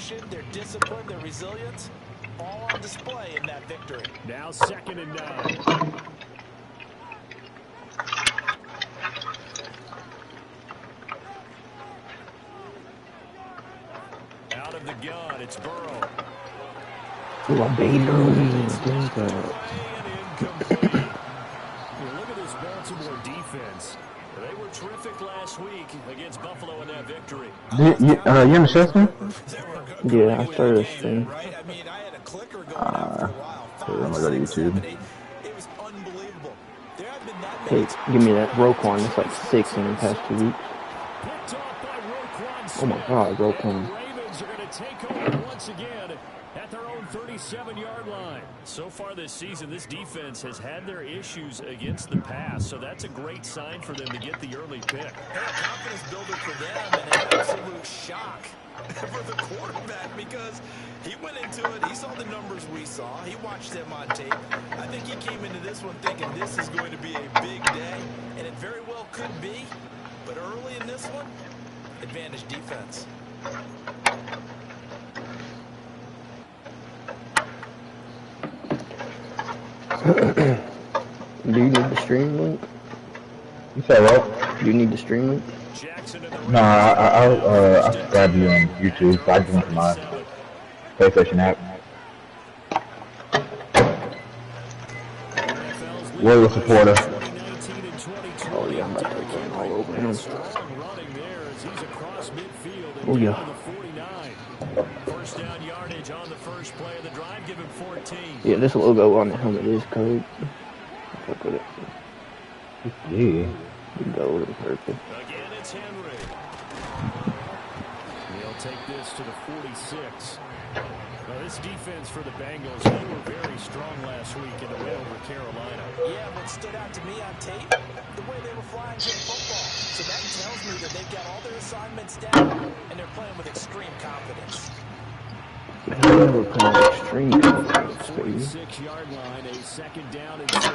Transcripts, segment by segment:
determination, their discipline, their resilience, all on display in that victory. Now 2nd and 9. Out of the gun, it's Burrow. Ooh, I beat him. Look at this Baltimore defense. They were terrific last week against Buffalo in that victory. You in the system? Yeah, I started this thing. Right? I mean, I had a clicker going out for a while. I'm gonna go to YouTube. It was unbelievable. There have been that Hey, give me that Roquan. It's like 6 in the past 2 weeks. Oh my God, Roquan. Ravens are going to take over once again at their own 37-yard line. So far this season, this defense has had their issues against the pass, so that's a great sign for them to get the early pick. A confidence builder for them and an absolute shock for the quarterback because he went into it, he saw the numbers we saw, he watched them on tape. I think he came into this one thinking this is going to be a big day, and it very well could be, but early in this one, advantage defense. Do you need the stream link? You said what? Do you need the stream link? No, I'll subscribe you on YouTube. So I just went to my PlayStation app. Loyal supporter. Oh yeah, I'm about to take all over him. Oh yeah. First down yardage on the first play of the drive, give him 14. Yeah, this logo on the helmet is code. Fuck with it. Yeah. Gold and purple. Again, it's Henry. He'll take this to the 46. Now, this defense for the Bengals, they were very strong last week in the win over Carolina. Yeah, what stood out to me on tape, the way they were flying good football. So that tells me that they've got all their assignments down, and they're playing with extreme confidence. Man, I never playing with extreme confidence, baby. 46-yard line, a 2nd down and 6.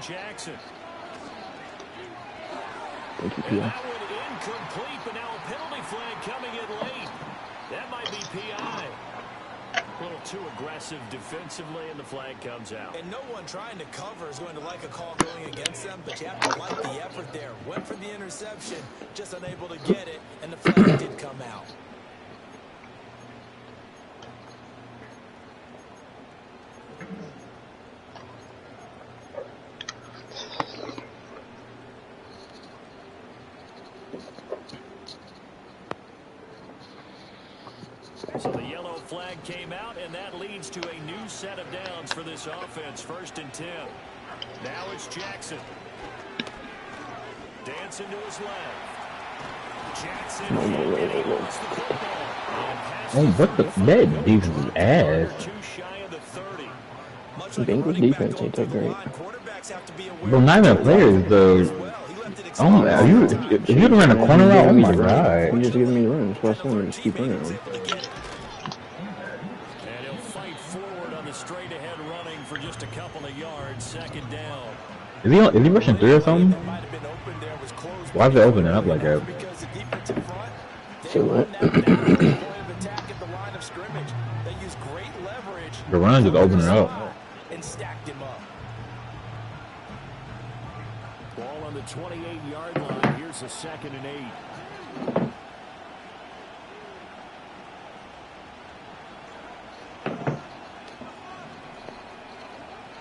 Jackson. Thank you, P.I. That one incomplete, but now a penalty flag coming in late. That might be P.I. A little too aggressive defensively, and the flag comes out. And no one trying to cover is going to like a call going against them, but you have to like the effort there. Went for the interception, just unable to get it, and the flag did come out. So the yellow flag came out, and that leads to a new set of downs for this offense. 1st and 10. Now it's Jackson. Dancing to his left. Jackson. Oh, what the that defense is ass. Too shy of the 30. The Bengals defense ain't that great. But not even players, though. Oh, if you'd run a corner out, oh my God. You're just giving me the run. That's what I'm saying. Just keep running. And he'll fight forward on the straight-ahead running for just a couple of yards. 2nd down. Is he rushing 3 or something? Why is it opening up like that? Say what? The run just opening up. And stacked him up. Ball on the 28-yard line. Here's a 2nd and 8.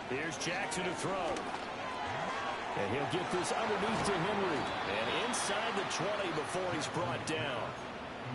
Here's Jackson to throw. And he'll get this underneath to Henry. And inside the 20 before he's brought down.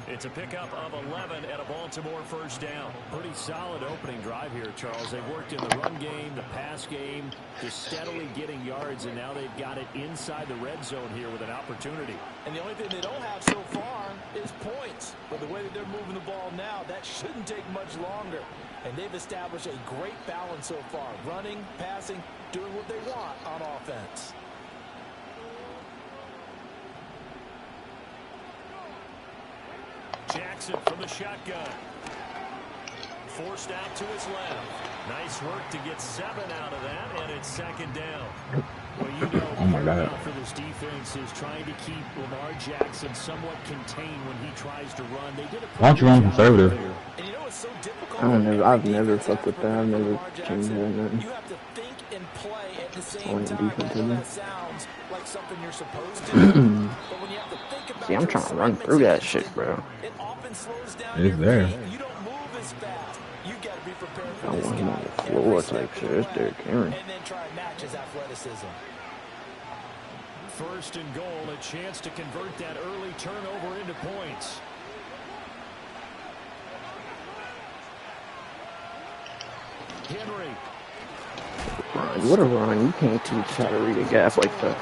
It's a pickup of 11 at a Baltimore 1st down. Pretty solid opening drive here, Charles. They've worked in the run game, the pass game, just steadily getting yards, and now they've got it inside the red zone here with an opportunity. And the only thing they don't have so far is points. But the way that they're moving the ball now, that shouldn't take much longer. And they've established a great balance so far. Running, passing, doing what they want on offense. Jackson from the shotgun. forced out to his left. Nice work to get 7 out of that, and it's second down. Well, you know, oh my God. for this defense is trying to keep Lamar Jackson somewhat contained when he tries to run. They did a Why don't you run conservative? And you know what's so difficult? I've never fucked with that. I've never changed that. Nothing. You have to think and play at the same Only time. defensive. That sounds like something you're supposed to do. But when you have to think about See, I'm trying to run through that shit, bro. it often slows down It's your there. feet. You don't move as fast. You got to be prepared for I this want him guy on the every floor step type of shit. the It's way, Derrick Henry. and then try and match his athleticism. First and goal, a chance to convert that early turnover into points. Henry. What a run. You can't teach how to read a gap like that.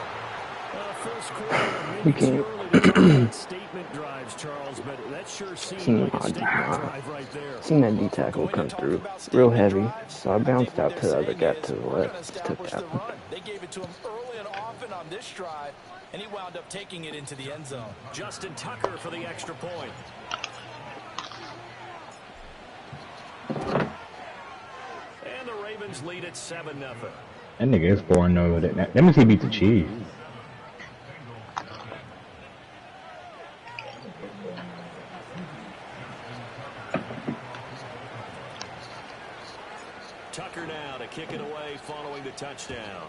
First quarter, You maybe can't. too early to talk about statement drives, Charles, but that sure seemed Seen like a statement drive right there. Seen that D tackle come through real heavy, so I bounced out to the other gap to the left. Just took that one. They gave it to him early and often on this drive, and he wound up taking it into the end zone. Justin Tucker for the extra point. And the Ravens lead at 7-0. That nigga is 4-0. That means he beat the Chiefs. Tucker now to kick it away following the touchdown.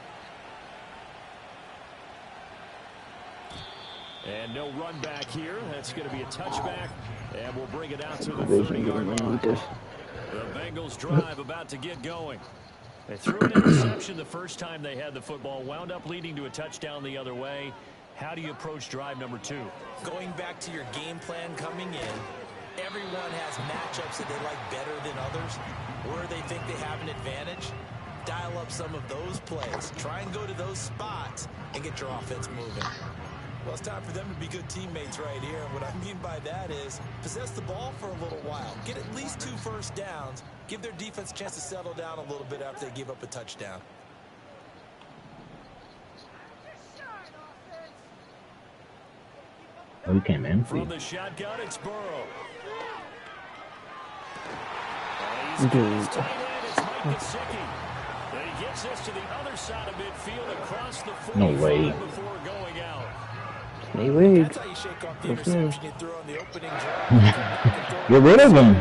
And no run back here. That's going to be a touchback. And we'll bring it out to the 30-yard line. The Bengals drive about to get going. They threw an interception the first time they had the football, wound up leading to a touchdown the other way. How do you approach drive number 2? Going back to your game plan coming in, everyone has matchups that they like better than others, where they think they have an advantage. Dial up some of those plays. Try and go to those spots and get your offense moving. Well, it's time for them to be good teammates right here. And what I mean by that is possess the ball for a little while. Get at least 2 first downs. Give their defense a chance to settle down a little bit after they give up a touchdown. Oh, you came in. From the shotgun, it's Burrow. Dude. He gets this to the other side of midfield across the 45 No way. before going out. Hey, wait. That's how you shake off the interception you threw on the opening drive. Get rid of him.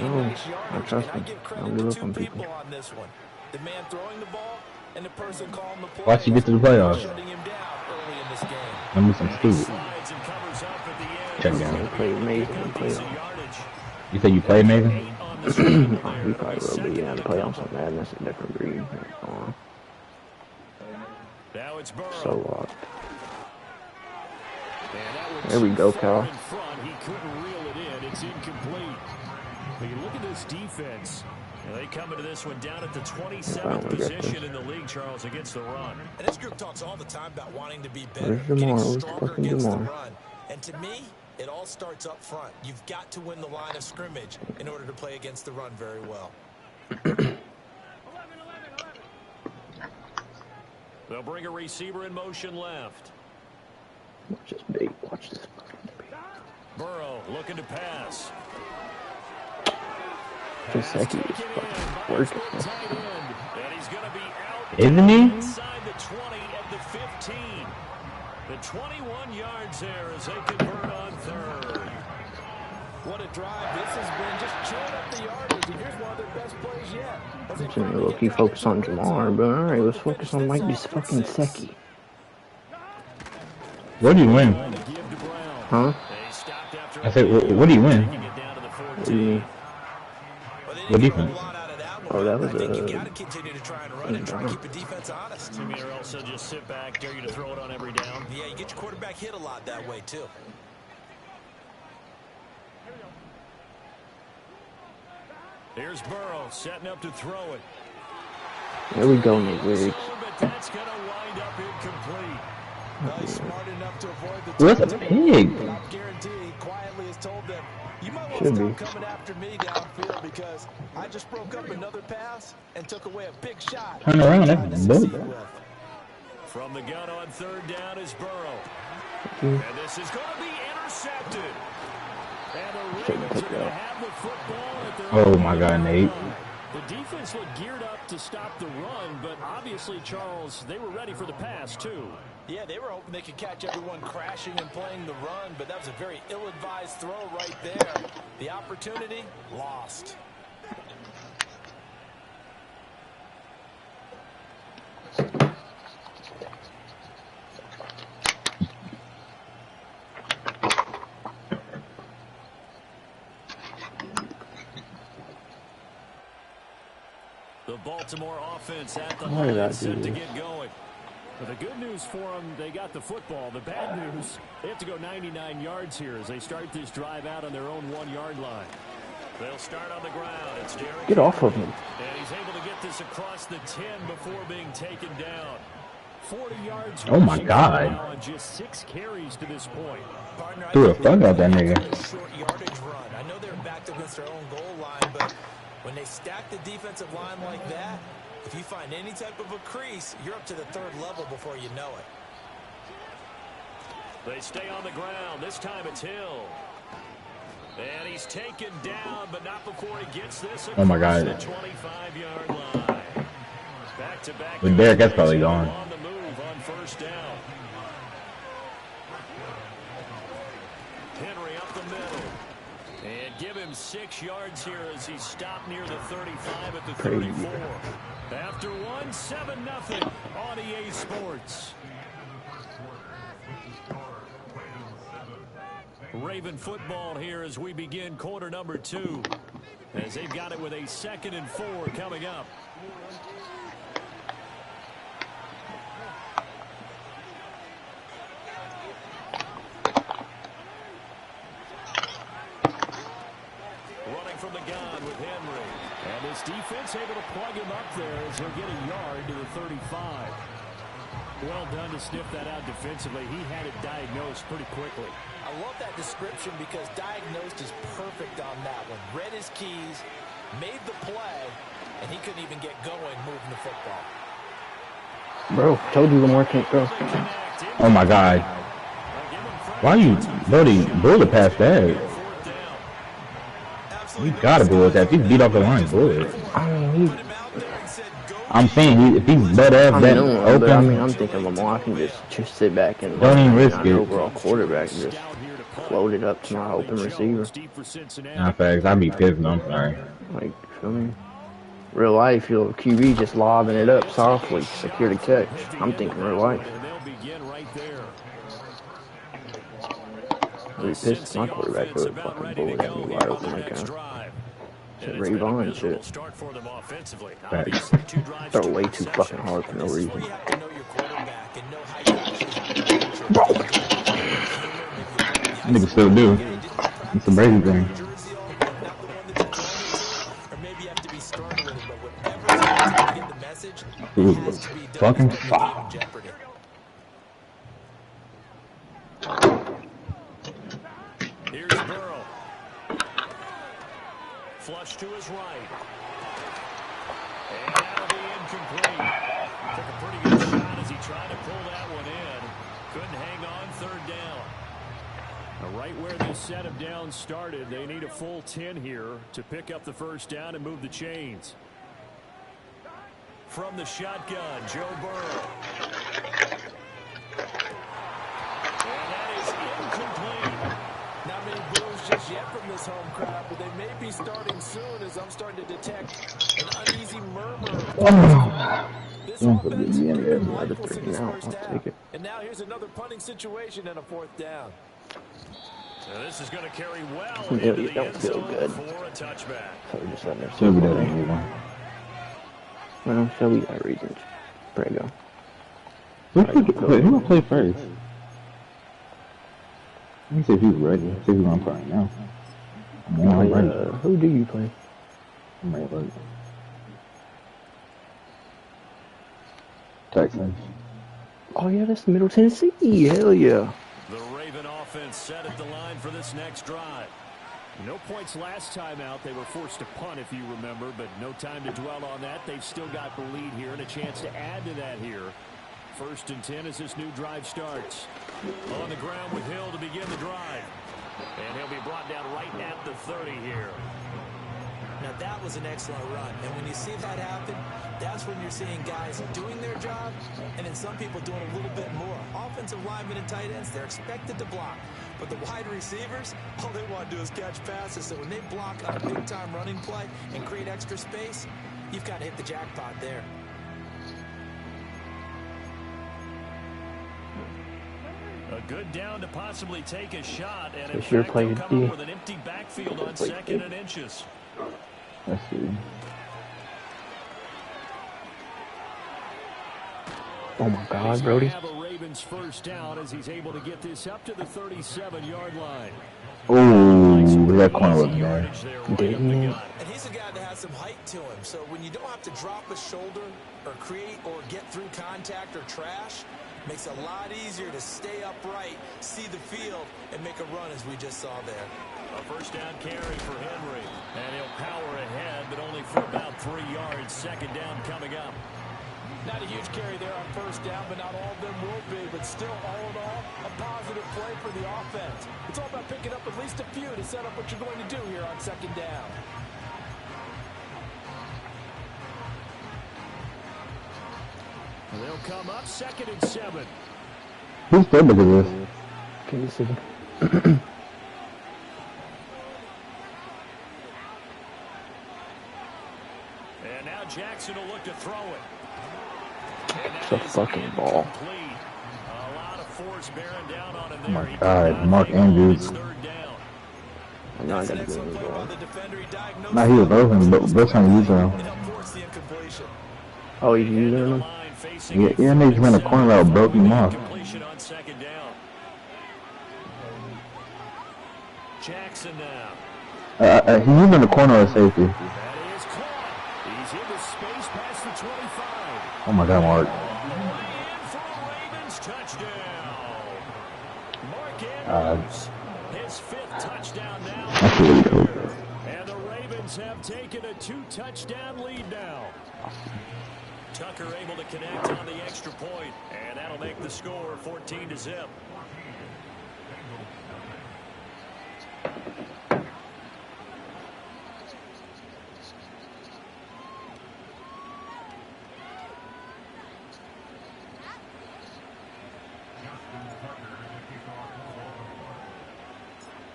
No, I trust him. I'll give up on people. On this one. The man throwing the ball and the person calling the play. Watch you get to the playoffs. Shutting him down early in this game. Let me some stupid. Slides and covers up at the end. Check down. He played amazing. He played Decent yardage. You said you played Maven? On the scramble there. He probably will, but yeah, the playoffs on Madness a different breed. Now it's Burrow. So locked. And that one's There we go, far Cal. in front. He couldn't reel it in. It's incomplete. But you look at this defense. And they come into this one down at the 27th position in the league, Charles, against the run. And this group talks all the time about wanting to be better, Where's Jamar? getting Where's stronger fucking against the Jamar? run. And to me, it all starts up front. You've got to win the line of scrimmage in order to play against the run very well. They'll bring a receiver in motion left. Watch this bait. Watch this fucking bait. Burrow looking to pass. Jaceki is fucking working. Tight end. And he's going to be out Isn't he? inside the 20 at the 15. The 21 yards there as they convert on third. What a drive this has been. Just chewing up the yardage. And here's one of their best plays yet. As they I'm trying to low-key focus on Jamar, but alright, let's focus on Mike this fucking Seki. What do you win? To give to Brown. Huh? They stopped after I said, what do you win? taking it down to the What do you 14. mean? What defense? Oh, that was I think you a... got to continue to try and run and try and keep the defense honest. You mean, or also just sit back, dare you to throw it on every down? Yeah, you get your quarterback hit a lot that way, too. Here's Burrow setting up to throw it. There we go, Nick Riggs. But that's going to wind up incomplete. Well, he's smart enough to avoid the What's a pig? But I guarantee he quietly has told them, you might want Should to be. stop coming after me downfield because I just broke up another pass and took away a big shot. Turn around, Trying that's to bull. succeed with. From the gun on third down is Burrow. And this is going to be intercepted. And the Shouldn't Ravens pick are it going to up. have the football at their Oh own my God, Nate. line. The defense looked geared up to stop the run, but obviously, Charles, they were ready for the pass, too. Yeah, they were hoping they could catch everyone crashing and playing the run, but that was a very ill-advised throw right there. The opportunity, lost. The Baltimore offense at the Why did I line do set to this? get going. Well, the good news for them, they got the football. The bad news, they have to go 99 yards here as they start this drive out on their own 1-yard line. They'll start on the ground. It's Derrick Get off of Henry. him. And he's able to get this across the 10 before being taken down. 40 yards. Oh my rushing God. now on just 6 carries to this point. Partner, I Threw a think fuck they're out that gonna nigga. do a short yardage run. I know they're backed against their own goal line, but when they stack the defensive line like that, if you find any type of a crease, you're up to the 3rd level before you know it. They stay on the ground. This time it's Hill. And he's taken down, but not before he gets this Oh my across God. the 25-yard line. Back-to-back. But Derek, that's probably gone. On the move on 1st down. Henry up the middle. And give him 6 yards here as he stopped near the 35 at the 34. After one, 7-0 on EA Sports. Raven football here as we begin quarter number 2. As they've got it with a 2nd and 4 coming up. Running from the gun with Henry. And his defense able to plug him up there as he'll get a yard to the 35. Well done to sniff that out defensively. He had it diagnosed pretty quickly. I love that description because diagnosed is perfect on that one. Read his keys, made the play, and he couldn't even get going moving the football. Bro, told you Lamar can't throw. Oh my God. Why you, Brody, bullet past that? You gotta bullet that. If he's beat off the line, bullet. I mean, I'm saying, if he's butt ass I that know, but I mean, open, I'm thinking Lamar can just sit back and Don't even risk an it. overall quarterback and just float it up to my open receiver. nah, facts, I'd be pissed, I'm sorry. Like, feel me? Real life, you'll QB just lobbing it up softly, secure the catch. I'm thinking real life. And they'll begin right there. Really pissed if my quarterback would fucking bullet at me wide open like that. Shit, Ray Vaughn shit. Facts. Throw way too fucking hard for no reason. You have to know your quarterback and know how you actually have to control it. Niggas still do. It's the Brady thing. Or maybe you have to be stern with it, but whatever to get the message, it Ooh, has to be done fucking to put the game fuck. in jeopardy. Here's Burrow. Flush to his right. And that'll be incomplete. Took a pretty good shot as he tried to pull that one in. Couldn't hang on 3rd down. Now right where this set of downs started, they need a full 10 here to pick up the 1st down and move the chains. From the shotgun, Joe Burrow. And that is incomplete. Not many boos just yet from this home crowd, but they may be starting soon as I'm starting to detect an uneasy murmur. This Don't offense forget me in there, been another rifle 3 since now. first I'll down. take it. And now here's another punting situation and a 4th down. So this is going to carry well Yeah, into you the don't end feel zone good. for a touchback. So we just letting her Shelby sit doesn't there. move on. Well, Shelby got reasons. Prego. Who gonna play first? Let me see if he's ready. See if he's gonna play right now. I'm ready. Who do you play? I'm ready. Texans. Oh yeah, that's Middle Tennessee. Hell yeah. The Raven offense set at the line for this next drive. No points last time out. They were forced to punt, if you remember, but no time to dwell on that. They've still got the lead here and a chance to add to that here. 1st and 10 as this new drive starts. On the ground with Hill to begin the drive. And he'll be brought down right at the 30 here. Now, that was an excellent run. And when you see that happen, that's when you're seeing guys doing their job and then some people doing a little bit more. Offensive linemen and tight ends, they're expected to block. But the wide receivers, all they want to do is catch passes. So when they block on a big-time running play and create extra space, you've got to hit the jackpot there. A good down to possibly take a shot, and in Sure fact, they'll come D. up with an empty backfield on 2nd and inches. Let's see. Oh my God, He's Brody. gonna have a Ravens first down as he's able to get this up to the 37-yard line. Oh, that corner was bad. Yardage there, right up Didn't the he? gut. And he's a guy that has some height to him. So when you don't have to drop a shoulder or create or get through contact or trash, makes it a lot easier to stay upright, see the field, and make a run as we just saw there. A first down carry for Henry. And he'll power ahead, but only for about 3 yards. 2nd down coming up. Not a huge carry there on first down, but not all of them will be. But still, all in all, a positive play for the offense. It's all about picking up at least a few to set up what you're going to do here on 2nd down. And they'll come up 2nd and 7. Who's the big of this? Can you see? And now Jackson will look to throw it. It's a fucking ball. Complete. A lot of force bearing down on him Oh my there. He God, could not Mark hang on. Andrews. It's 3rd down. I know I That's an gotta get excellent this play by ball. the defender. He diagnosed Nah, he was both trying to use him. it helped force the incompletion. Oh, he's End of using the him? line facing Yeah, a niggas ran a corner out, broke him off. completion on 2nd down. Jackson now. He's using the corner of safety. That is caught. He's into space past the 25. Oh my God, Mark. In for a Ravens touchdown. Mark Andrews, his 5th touchdown now. That's really cool. And the Ravens have taken a 2-touchdown lead now. Tucker able to connect on the extra point, and that'll make the score 14-0.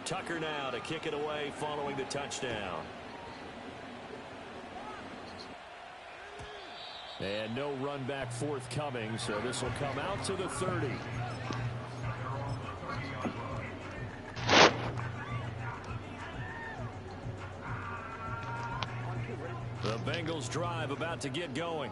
Tucker now to kick it away following the touchdown. And no run back forthcoming, so this will come out to the 30. The Bengals drive about to get going.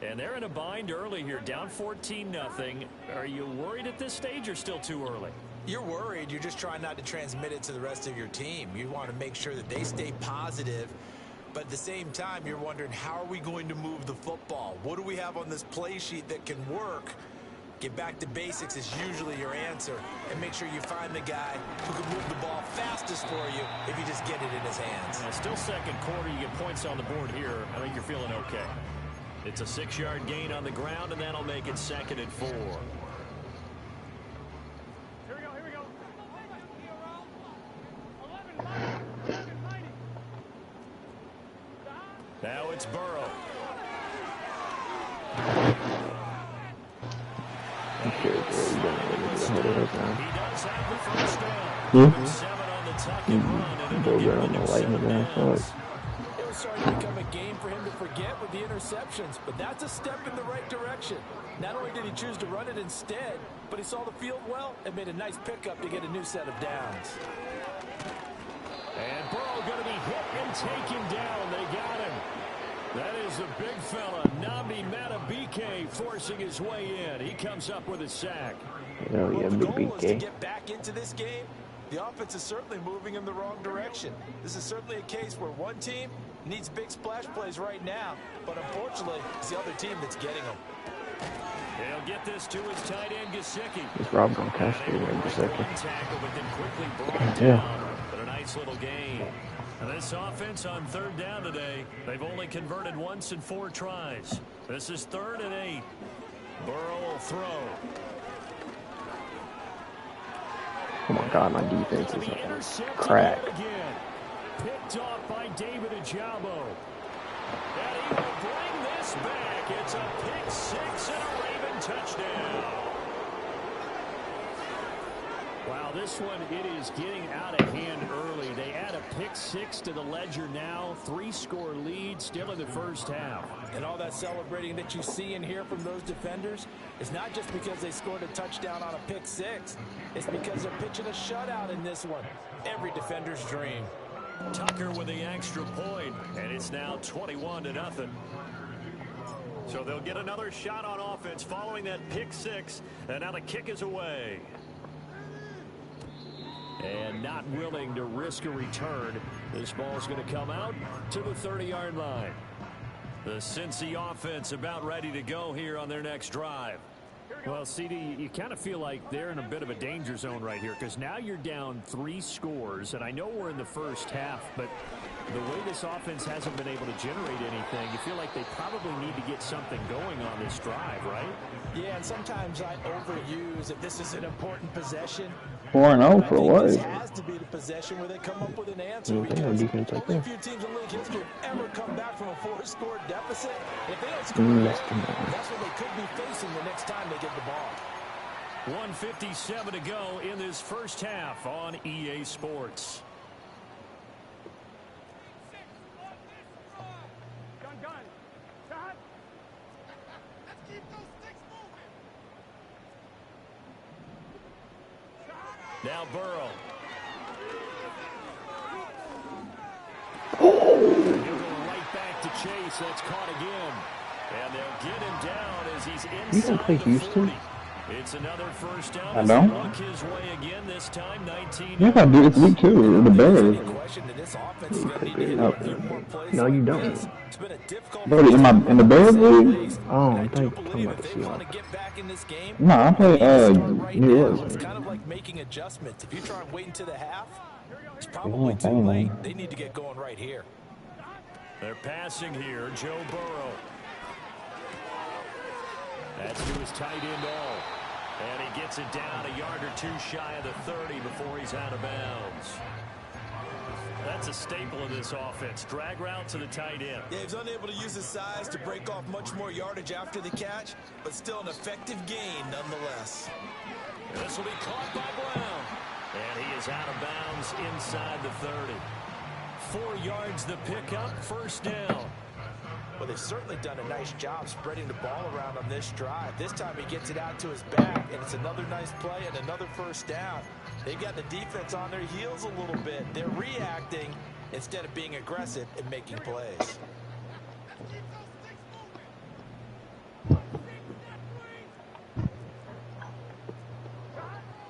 And they're in a bind early here, down 14-0. Are you worried at this stage or still too early? You're worried. You're just trying not to transmit it to the rest of your team. You want to make sure that they stay positive. But at the same time, you're wondering, how are we going to move the football? What do we have on this play sheet that can work? Get back to basics is usually your answer. And make sure you find the guy who can move the ball fastest for you if you just get it in his hands. Still 2nd quarter, you get points on the board here. I think you're feeling okay. It's a 6-yard gain on the ground, and that'll make it 2nd and 4. Now it's Burrow. I'm sure he's gonna hit it now. He does have the first down. 7 on the tuck and run, and Go it'll get give on him the 7 lightning round. downs. Fuck. It was starting to become a game for him to forget with the interceptions, but that's a step in the right direction. Not only did he choose to run it instead, but he saw the field well and made a nice pickup to get a new set of downs. And Burrow going to be hit and taken down. They got him. That is the big fella, Nnamdi Madubuike, forcing his way in. He comes up with a sack. Oh, yeah, Well, the big goal is to BK. get back into this game. The offense is certainly moving in the wrong direction. This is certainly a case where one team needs big splash plays right now, but unfortunately, it's the other team that's getting them. He'll get this to his tight end, Gesicki. It's Rob Gronkowski in a second. One tackle, but then quickly brought Yeah. down. But a nice little gain. And this offense on 3rd down today, they've only converted once in 4 tries. This is 3rd and 8. Burrow will throw. Oh my God, my defense is Intercepted crack. yet again. Picked off by David Ojabo. And he will bring this back. It's a pick six and a Raven touchdown. Wow, this one, it is getting out of hand early. They add a pick six to the ledger now. 3-score lead still in the first half. And all that celebrating that you see and hear from those defenders is not just because they scored a touchdown on a pick six. It's because they're pitching a shutout in this one. Every defender's dream. Tucker with the extra point, and it's now 21-0. So they'll get another shot on offense following that pick six, and now the kick is away. And not willing to risk a return. This ball's going to come out to the 30-yard line. The Cincy offense about ready to go here on their next drive. Well, CD, you kind of feel like they're in a bit of a danger zone right here because now you're down 3 scores, and I know we're in the first half, but the way this offense hasn't been able to generate anything, you feel like they probably need to get something going on this drive, right? Yeah, and sometimes I overuse if this is an important possession. 4-0 for what? This has to be the possession where they come up with an answer. They have defense like Only a that. few teams in league history have ever come back from a 4-score deficit. If they don't score, that's what they could be facing the next time they get the ball. 1:57 to go in this first half on EA Sports. Now Burrow. He'll go right back to Chase. That's caught again. And they'll get him down as he's inside. You don't play Houston? It's another first down. I don't. Look his way again this time. 19. Yeah, I do. It's week 2. The Bears. No, you don't. But in the Bears league? Oh, I thought you were talking about the Seahawks. No, I play New York. It's kind of like making adjustments. If you try and wait until the half, it's Yeah, probably too fine, late. man. They need to get going right here. They're passing here. Joe Burrow. That's to his tight end all. And he gets it down a yard or two shy of the 30 before he's out of bounds. That's a staple of this offense. Drag route to the tight end. Yeah, he's unable to use his size to break off much more yardage after the catch, but still an effective gain nonetheless. This will be caught by Brown. And he is out of bounds inside the 30. 4 yards the pickup, first down. Well, they've certainly done a nice job spreading the ball around on this drive. This time he gets it out to his back, and it's another nice play and another first down. They've got the defense on their heels a little bit. They're reacting instead of being aggressive and making plays.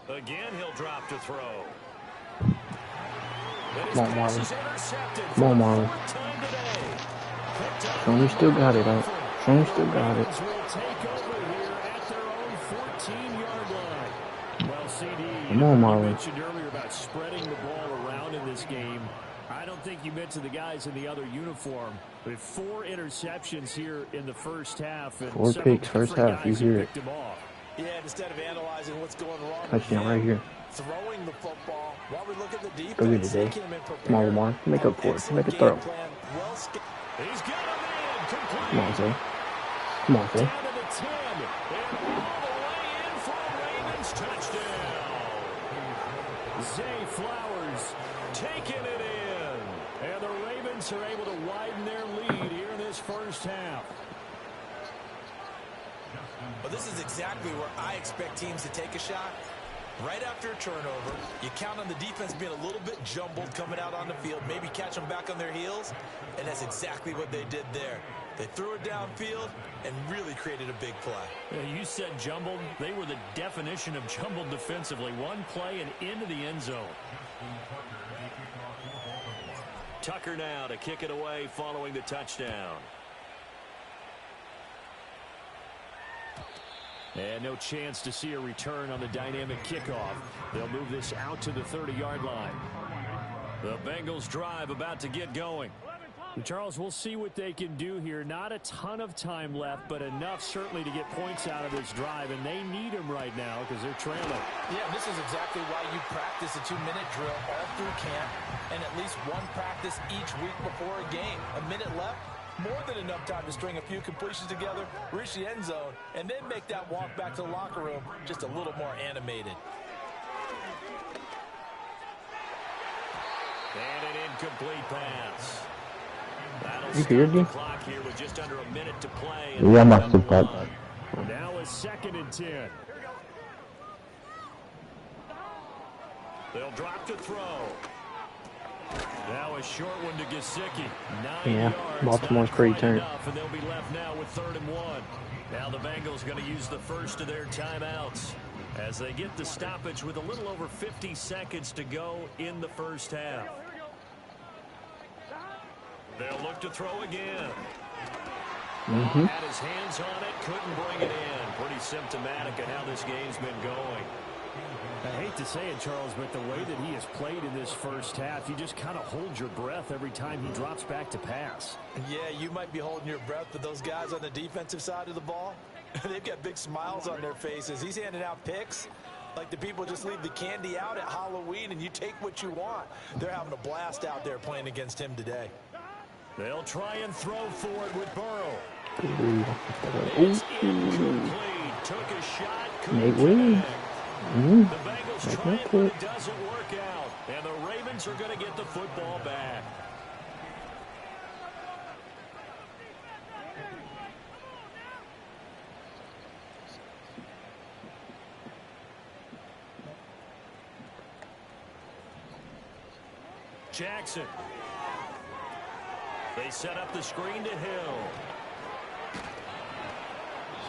Again, he'll drop to throw. Come on, Marlon. Come on, Marlon. Show me still got it, out. Show me still got it. Come on, Marlon. You mentioned earlier about spreading the ball around in this game. I don't think you mentioned the guys in the other uniform. We have 4 interceptions here in the first half. And 4 picks first half. You hear it. Yeah, instead of analyzing what's going wrong, Touchdown right here. throwing the football while we look at the defense. Go get it, Dave. Come on, Lamar. Make up for it. Make a throw. He's got him in. Complete. Come on, Zay. Come on, Zay. Down to the 10. And all the way in for a Ravens touchdown. Zay Flowers taking it in. And the Ravens are able to widen their lead here in this first half. Well, this is exactly where I expect teams to take a shot. Right after a turnover, you count on the defense being a little bit jumbled coming out on the field, maybe catch them back on their heels, and that's exactly what they did there. They threw it downfield and really created a big play. Yeah, you said jumbled. They were the definition of jumbled defensively. One play and into the end zone. Tucker now to kick it away following the touchdown. And no chance to see a return on the dynamic kickoff. They'll move this out to the 30-yard line. The Bengals drive about to get going. Charles, we'll see what they can do here. Not a ton of time left, but enough certainly to get points out of this drive, and they need them right now because they're trailing. Yeah, this is exactly why you practice a 2-minute drill all through camp and at least one practice each week before a game. A minute left, more than enough time to string a few completions together, reach the end zone, and then make that walk back to the locker room just a little more animated. And an incomplete pass. You hear me? Clock here with just under a minute to play. Yeah, I'm not super. Now a 2nd and 10. They'll drop to throw. Now a short one to Gesicki. 9 yards. Baltimore's pretty turned. And they'll be left now with 3rd and 1. Now the Bengals going to use the first of their timeouts as they get the stoppage with a little over 50 seconds to go in the first half. They'll look to throw again. Had his hands on it, couldn't bring it in. Pretty symptomatic of how this game's been going. I hate to say it, Charles, but the way that he has played in this first half, you just kind of hold your breath every time he drops back to pass. Yeah, you might be holding your breath, but those guys on the defensive side of the ball, they've got big smiles on their faces. He's handing out picks like the people just leave the candy out at Halloween and you take what you want. They're having a blast out there playing against him today. They'll try and throw for it with Burrow. It's Incomplete. Took a shot. Nate Couldn't Williams. connect. The Bengals try it, but it doesn't work out. And the Ravens are going to get the football back. Jackson. They set up the screen to Hill.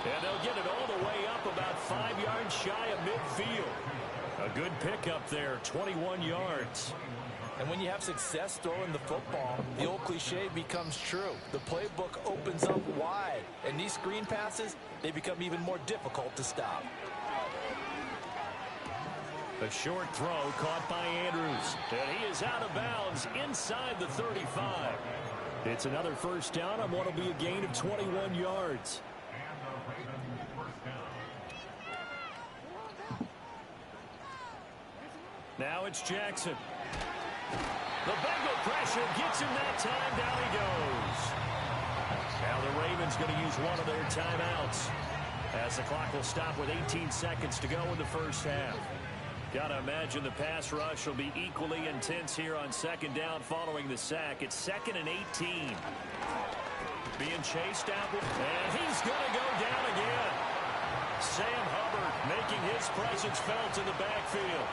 And they'll get it all the way up about 5 yards shy of midfield. A good pickup there, 21 yards. And when you have success throwing the football, the old cliche becomes true. The playbook opens up wide. And these screen passes, they become even more difficult to stop. A short throw caught by Andrews. And he is out of bounds inside the 35. It's another first down on what will be a gain of 21 yards. Now it's Jackson. The Bengal pressure gets him that time. Down he goes. Now the Ravens going to use one of their timeouts as the clock will stop with 18 seconds to go in the first half. Got to imagine the pass rush will be equally intense here on 2nd down following the sack. It's 2nd and 18. Being chased out, and he's going to go down again. Sam Hubbard making his presence felt in the backfield.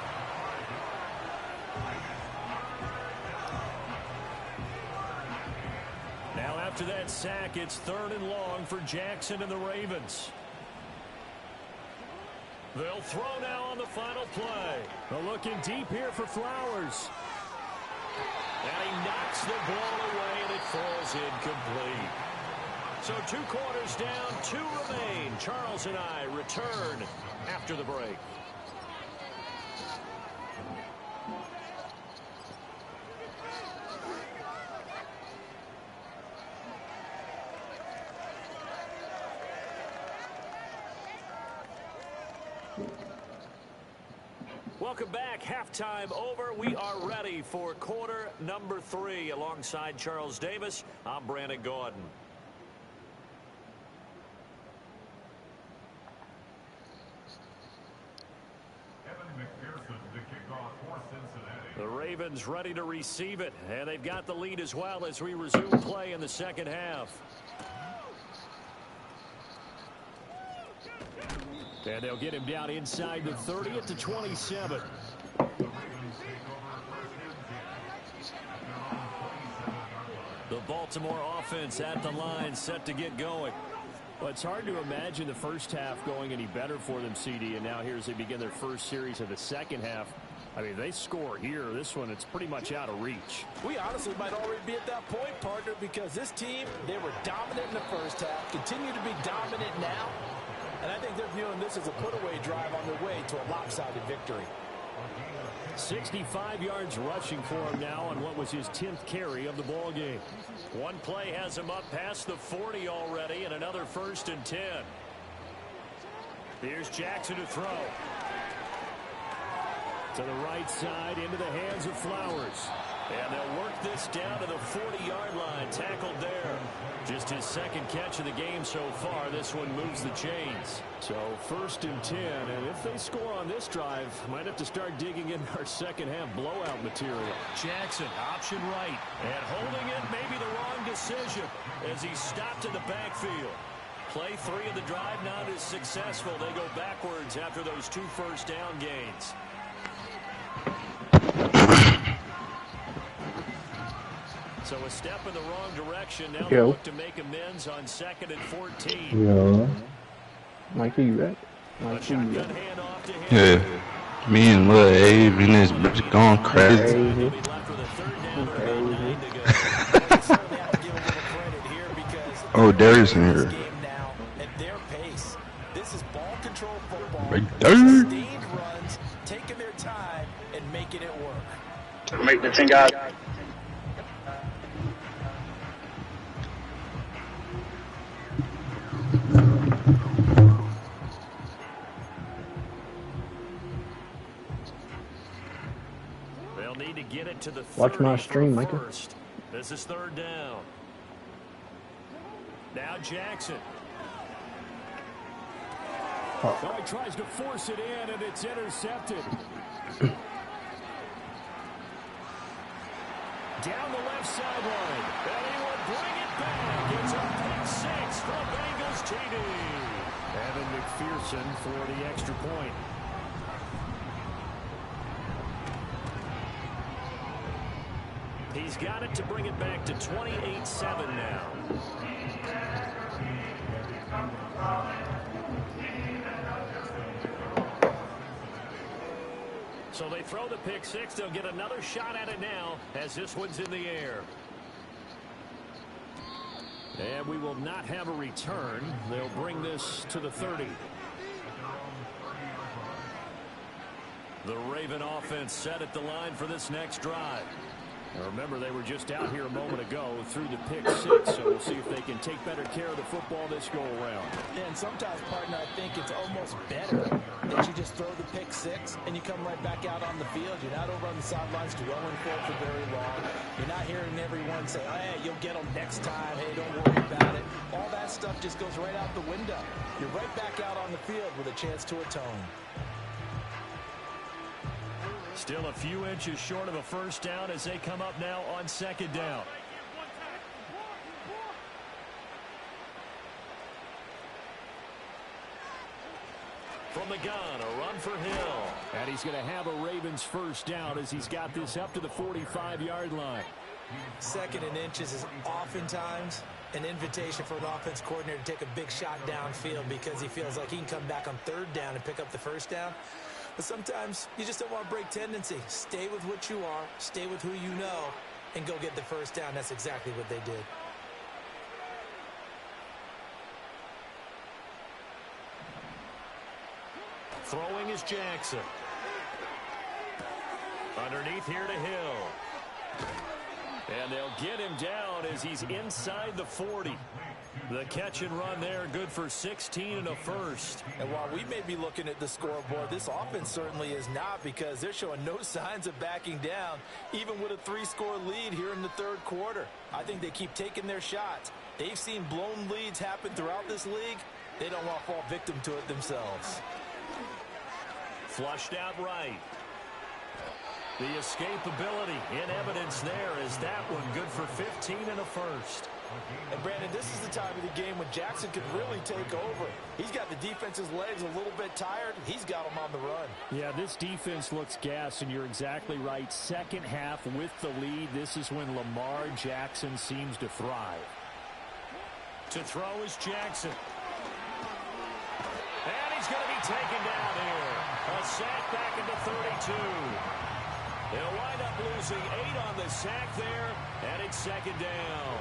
Now after that sack, it's 3rd and long for Jackson and the Ravens. They'll throw now on the final play. They're looking deep here for Flowers. And he knocks the ball away, and it falls incomplete. So 2 quarters down, 2 remain. Charles and I return after the break. Welcome back. Halftime over. We are ready for quarter number 3. Alongside Charles Davis, I'm Brandon Gordon. The Ravens ready to receive it, and they've got the lead as well as we resume play in the second half. And they'll get him down inside the 30 at the 27. The Baltimore offense at the line, set to get going. Well, it's hard to imagine the first half going any better for them, CD, and now here as they begin their first series of the second half. I mean, they score here. This one, it's pretty much out of reach. We honestly might already be at that point, partner, because this team, they were dominant in the first half, continue to be dominant now, and I think they're viewing this as a put-away drive on their way to a lopsided victory. 65 yards rushing for him now on what was his 10th carry of the ball game. One play has him up past the 40 already, and another 1st and 10. Here's Jackson to throw. To the right side, into the hands of Flowers. And they'll work this down to the 40-yard line. Tackled there. Just his 2nd catch of the game so far. This one moves the chains. So 1st and 10. And if they score on this drive, might have to start digging in our second-half blowout material. Jackson, option right. And holding it may be the wrong decision as he stopped in the backfield. Play 3 of the drive not as successful. They go backwards after those 2 first down gains. So a step in the wrong direction. Now they look to make amends on 2nd and 14. Yeah. Mikey, you right? Mikey, you right? Yeah. Me and Lil Abe in this bitch going crazy. Oh, Darius in here. This is ball control football. Right there. Sustained runs, taking their time and making it work. Make the 10 guys. They'll need to get it to the 30. Watch my stream, Micah. This is 3rd down. Now Jackson. Oh, he tries to force it in, and it's intercepted. Down the left sideline. And he will bring it back. It's a pick 6 from Bengals TD. Evan McPherson for the extra point. He's got it to bring it back to 28-7 now. So they throw the pick 6. They'll get another shot at it now as this one's in the air. And we will not have a return. They'll bring this to the 30. The Raven offense set at the line for this next drive. Now remember, they were just out here a moment ago through the pick 6, so we'll see if they can take better care of the football this go-around. And sometimes, partner, I think it's almost better that you just throw the pick 6 and you come right back out on the field. You're not over on the sidelines dwelling for very long. You're not hearing everyone say, hey, you'll get them next time. Hey, don't worry about it. All that stuff just goes right out the window. You're right back out on the field with a chance to atone. Still a few inches short of a 1st down as they come up now on 2nd down. From the gun, a run for Hill. And he's going to have a Ravens 1st down as he's got this up to the 45-yard line. 2nd and inches is oftentimes an invitation for an offense coordinator to take a big shot downfield because he feels like he can come back on 3rd down and pick up the 1st down. But sometimes you just don't want to break tendency. Stay with what you are, stay with who you know, and go get the 1st down. That's exactly what they did. Throwing is Jackson. Underneath here to Hill. And they'll get him down as he's inside the 40. The catch and run there, good for 16 and a 1st. And while we may be looking at the scoreboard, this offense certainly is not, because they're showing no signs of backing down, even with a 3-score lead here in the 3rd quarter. I think they keep taking their shots. They've seen blown leads happen throughout this league. They don't want to fall victim to it themselves. Flushed out right. The escapability in evidence there is that one good for 15 and a 1st. And Brandon, this is the time of the game when Jackson can really take over. He's got the defense's legs a little bit tired. He's got them on the run. Yeah, this defense looks gassed, and you're exactly right. 2nd half with the lead. This is when Lamar Jackson seems to thrive. To throw is Jackson. And he's going to be taken down here. A sack back into 32. They'll wind up losing 8 on the sack there, and it's 2nd down.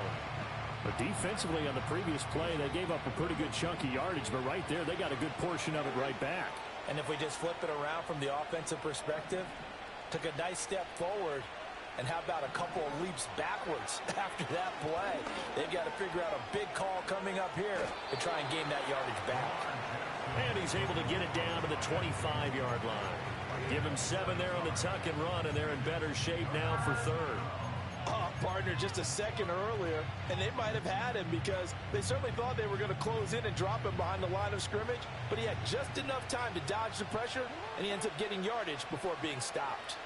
But defensively on the previous play, they gave up a pretty good chunk of yardage, but right there, they got a good portion of it right back. And if we just flip it around from the offensive perspective, took a nice step forward, and how about a couple of leaps backwards after that play? They've got to figure out a big call coming up here to try and gain that yardage back. And he's able to get it down to the 25-yard line. Give him 7 there on the tuck and run, and they're in better shape now for third. Oh, partner, just a second earlier, and they might have had him because they certainly thought they were going to close in and drop him behind the line of scrimmage, but he had just enough time to dodge the pressure, and he ends up getting yardage before being stopped.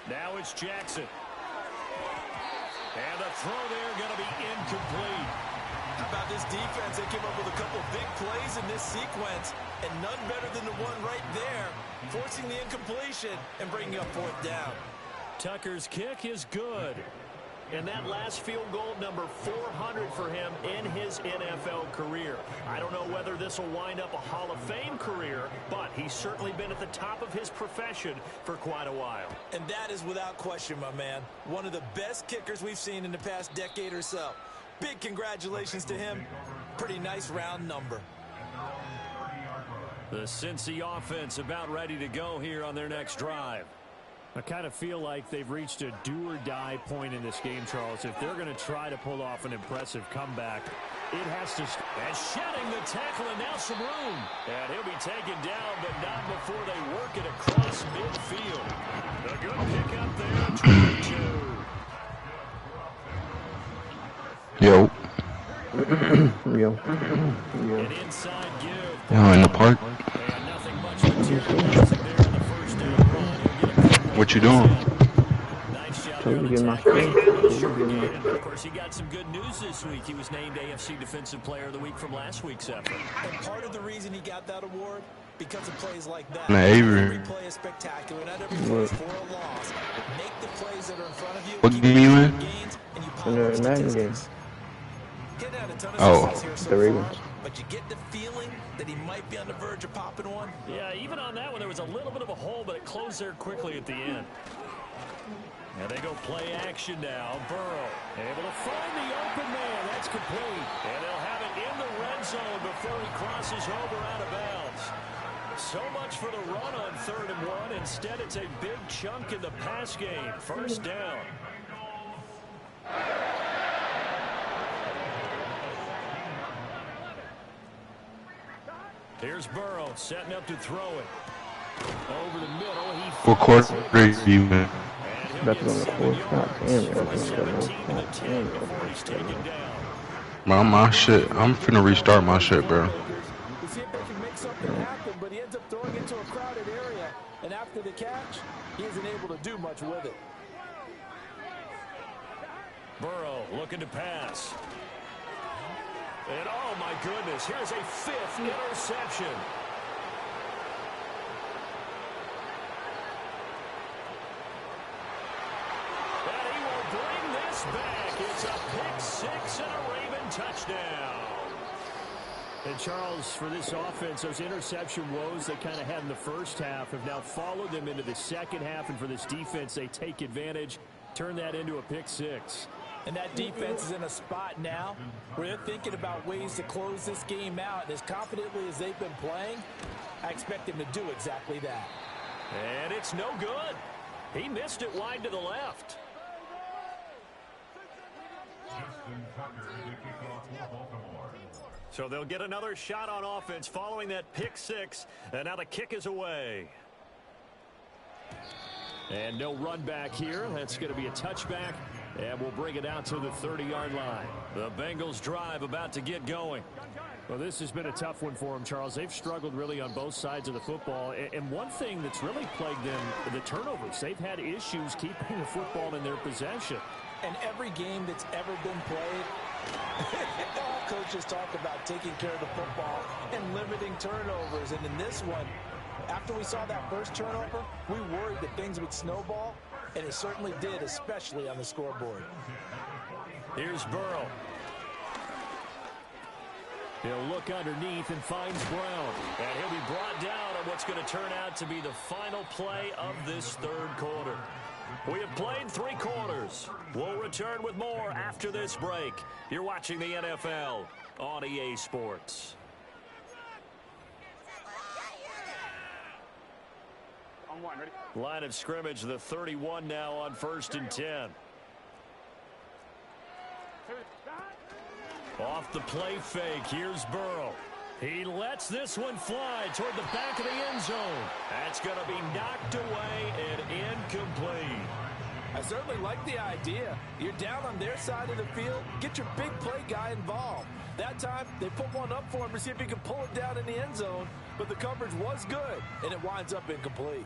Now it's Jackson. And the throw there going to be incomplete. How about this defense? They came up with a couple big plays in this sequence, and none better than the one right there, forcing the incompletion and bringing up 4th down. Tucker's kick is good. And that last field goal, number 400 for him in his NFL career. I don't know whether this will wind up a Hall of Fame career, but he's certainly been at the top of his profession for quite a while. And that is without question, my man. One of the best kickers we've seen in the past decade or so. Big congratulations to him. Pretty nice round number. The Cincy offense about ready to go here on their next drive. I kind of feel like they've reached a do-or-die point in this game, Charles. If they're going to try to pull off an impressive comeback, it has to... And shedding the tackle, and now some room. And he'll be taken down, but not before they work it across midfield. A good pick up there, 22. Yo. Yo. An inside give. Yo, in the park. And nothing much material missing there in the first down run. What you doing? Nice job So there on you the get my tackle. screen. And of course, he got some good news this week. He was named AFC Defensive Player of the Week from last week's effort. And part of the reason he got that award, because of plays like that. Nah, Avery. Every play is spectacular. Not every play is for a loss. Make the plays that are in front of you. What keep game you in? gains, and you In pile the up Madden statistics. game. Getting out a ton of Oh. success here so The far, Ravens. but you get the feeling that he might be on the verge of popping one. Yeah, even on that one, there was a little bit of a hole, but it closed there quickly at the end. And they go play action now. Burrow able to find the open man. That's complete. And they'll have it in the red zone before he crosses over out of bounds. So much for the run on 3rd and 1. Instead, it's a big chunk in the pass game. 1st down. Here's Burrow setting up to throw it. Over the middle. What quarter are you in? About to go on the 4th. God damn it. God damn it. Before he's taken down. My shit. I'm finna restart my shit, bro. To see if they can make something happen, but he ends up throwing it to a crowded area. And after the catch, he isn't able to do much with it. Burrow looking to pass. And oh my goodness, here's a 5th interception. And he will bring this back. It's a pick 6 and a Raven touchdown. And Charles, for this offense, those interception woes they kind of had in the first half have now followed them into the second half. And for this defense, they take advantage, turn that into a pick 6. And that defense is in a spot now where they're thinking about ways to close this game out. And as confidently as they've been playing, I expect them to do exactly that. And it's no good. He missed it wide to the left. So they'll get another shot on offense following that pick 6. And now the kick is away. And no run back here. That's going to be a touchback. And we'll bring it out to the 30-yard line. The Bengals drive about to get going. Well, this has been a tough one for them, Charles. They've struggled really on both sides of the football. And one thing that's really plagued them, the turnovers. They've had issues keeping the football in their possession. And every game that's ever been played, all coaches talk about taking care of the football and limiting turnovers. And in this one, after we saw that first turnover, we worried that things would snowball, and it certainly did, especially on the scoreboard. Here's Burrow. He'll look underneath and finds Brown. And he'll be brought down on what's going to turn out to be the final play of this 3rd quarter. We have played 3 quarters. We'll return with more after this break. You're watching the NFL on EA Sports. Line of scrimmage, the 31 now on 1st and 10. Off the play fake, here's Burrow. He lets this one fly toward the back of the end zone. That's going to be knocked away and incomplete. I certainly like the idea. You're down on their side of the field. Get your big play guy involved. That time, they put one up for him to see if he can pull it down in the end zone. But the coverage was good, and it winds up incomplete.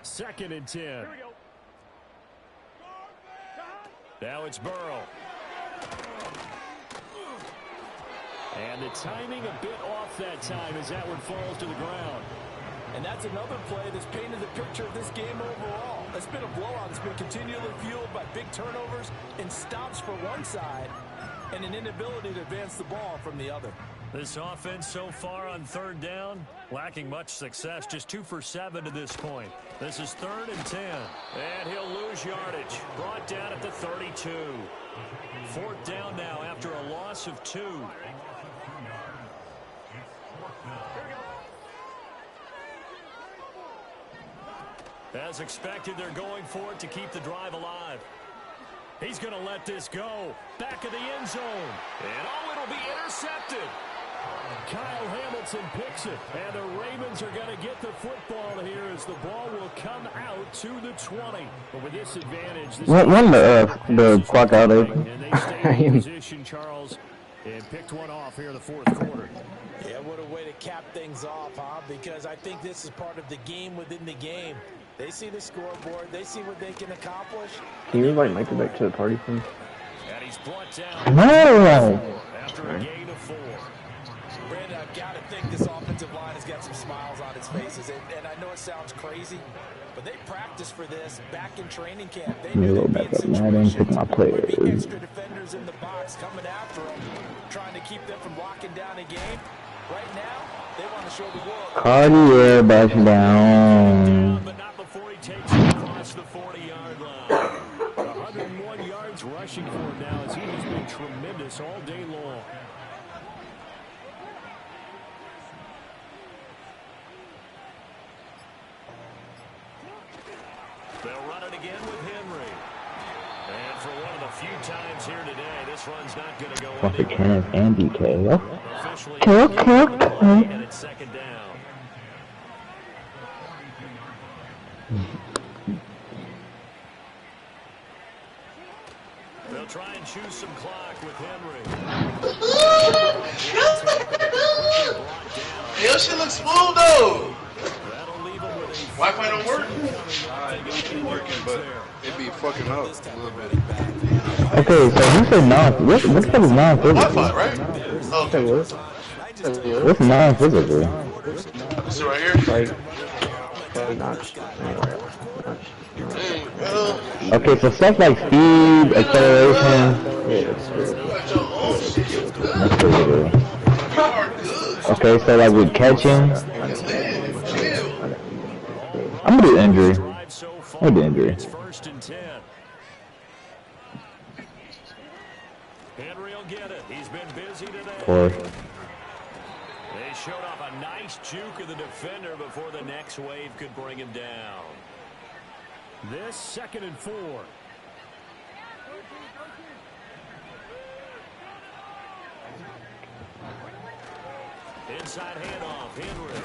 2nd and 10. Here we go. Now it's Burrow. And the timing a bit off that time as that one falls to the ground. And that's another play that's painted the picture of this game overall. It's been a blowout. It's been continually fueled by big turnovers and stops for one side and an inability to advance the ball from the other. This offense so far on 3rd down, lacking much success, just 2 for 7 to this point. This is 3rd and 10, and he'll lose yardage. Brought down at the 32. 4th down now after a loss of 2. As expected, they're going for it to keep the drive alive. He's going to let this go. Back of the end zone. And oh, it'll be intercepted. Kyle Hamilton picks it. And the Ravens are going to get the football here as the ball will come out to the 20. But with this advantage, this Run the clock out of. And they stay in position, Charles, and picked one off here in the 4th quarter. Yeah, what a way to cap things off, huh? Because I think this is part of the game within the game. They see the scoreboard. They see what they can accomplish. Can you invite Michael back to the party, please? And he's brought down No! after a gain of 4. Brandon, I've got to think this offensive line has got some smiles on its faces. And I know it sounds crazy, but they practiced for this back in training camp. They knew they'd be in situations where there'd be extra defenders in the box coming after them, trying to keep them from locking down a game. Right now, they want to show the world. Cartier back down. But not before he takes it across the 40-yard line. 101 yards rushing for him now as he has been tremendous all day long. They'll run it again with Henry. And for one of the few times here today, this run's not going to go Fucking anywhere. Kenneth and DK. Officially, Okay. and it's 2nd down. They'll try and choose some clock with Henry. Your shit looks smooth though. That'll leave him with a Wi-Fi don't work. It be working, but it be fucking up a little bit. Okay, so you said non. What type of non-physical? Wi-Fi, right? Oh, okay. What's non-physical? This right here. Notch. Dang, well, Okay, so stuff like speed, acceleration. got your own shit. That's physical. You are good. Okay, so like with catching, Chill. I'm gonna do injury. drive so far. I'm gonna do injury. It's 1st and 10. Henry will get it. He's been busy today. Of course. They showed off a nice juke of the defender before the next wave could bring him down. This 2nd and 4. Inside handoff, Henry.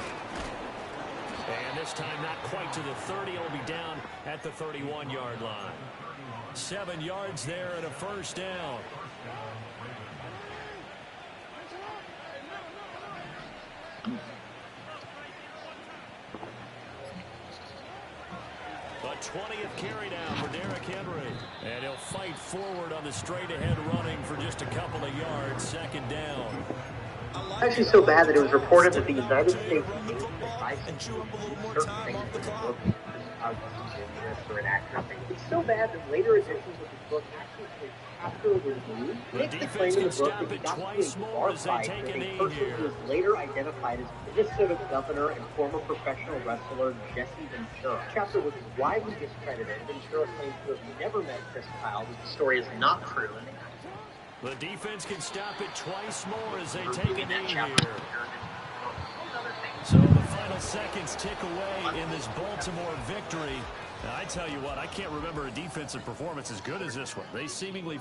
And this time not quite to the 30. It'll be down at the 31-yard line. 7 yards there and a 1st down. A 20th carry now for Derrick Henry. And he'll fight forward on the straight-ahead running for just a couple of yards. 2nd down. It's actually so bad that it was reported that the United States and chew up a little more time off the clock. dangerous or inaccurate thing. It's so bad that later editions of the book actually say Chapter was moved. Makes the claim in the book that he got into a bar fight with a person who was later identified as Minnesota governor and former professional wrestler Jesse Ventura. Chapter was widely discredited. Ventura claims to have never met Chris Kyle, but the story is not true. The defense can stop it twice more as they take a knee here. So the final seconds tick away in this Baltimore victory. Now, I tell you what, I can't remember a defensive performance as good as this one. They seemingly